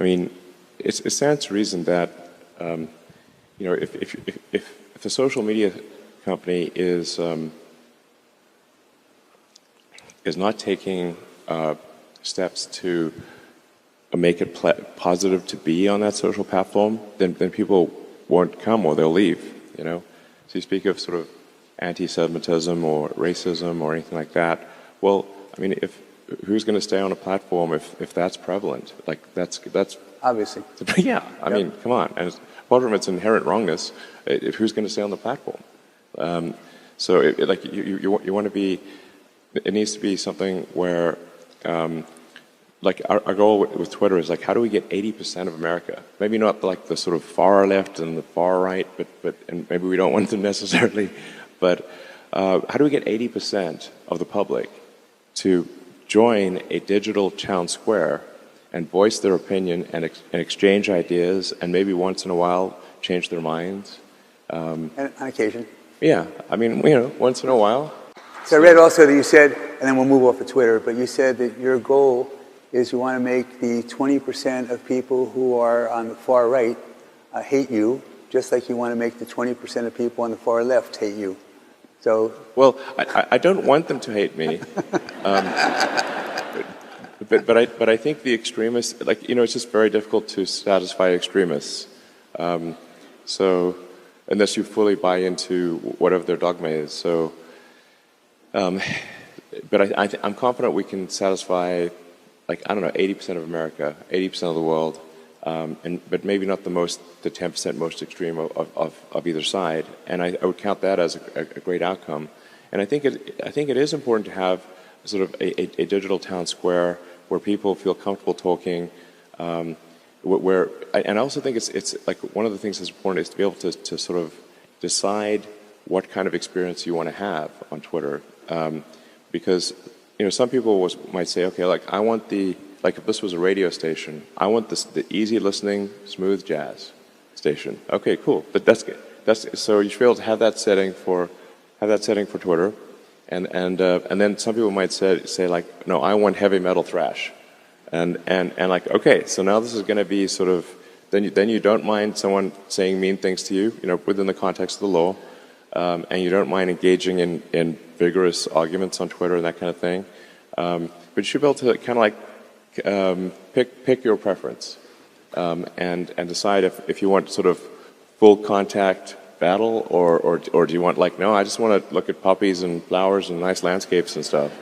I mean, it stands to reason that, you know, if a social media company is not taking steps to make it positive to be on that social platform, then people won't come or they'll leave, you know. So you speak of sort of anti-Semitism or racism or anything like that. Well, I mean, who's going to stay on a platform if that's prevalent? Like that's obviously. Yeah, I mean, come on. And apart from its inherent wrongness, who's going to stay on the platform? So like you want to be. It needs to be something where, like our goal with Twitter is like, how do we get 80% of America? Maybe not like the sort of far left and the far right, but and maybe we don't want them necessarily, but how do we get 80% of the public to join a digital town square and voice their opinion and exchange ideas and maybe once in a while change their minds? And on occasion. Yeah, I mean, you know, once in a while. So I read also that you said, and then we'll move off of Twitter, but you said that your goal is you want to make the 20% of people who are on the far right hate you, just like you want to make the 20% of people on the far left hate you. So, well, I don't want them to hate me, but I think the extremists, like, you know, it's just very difficult to satisfy extremists. So unless you fully buy into whatever their dogma is. So, but I'm confident we can satisfy, like, I don't know, 80% of America, 80% of the world, but maybe not the 10% most extreme of either side. And I would count that as a great outcome. And I think it is important to have sort of a digital town square where people feel comfortable talking. And I also think it's like one of the things that's important is to be able to sort of decide what kind of experience you want to have on Twitter. Because, you know, some people might say, okay, like I want like if this was a radio station, I want the easy listening, smooth jazz station. Okay, cool. But that's good. So you should be able to have that setting for Twitter, and then some people might say like, no, I want heavy metal thrash, and like, okay, so now this is going to be sort of then you don't mind someone saying mean things to you, you know, within the context of the law. And you don't mind engaging in vigorous arguments on Twitter and that kind of thing. But you should be able to kind of like pick your preference and decide if you want sort of full contact battle or do you want like, no, I just want to look at puppies and flowers and nice landscapes and stuff.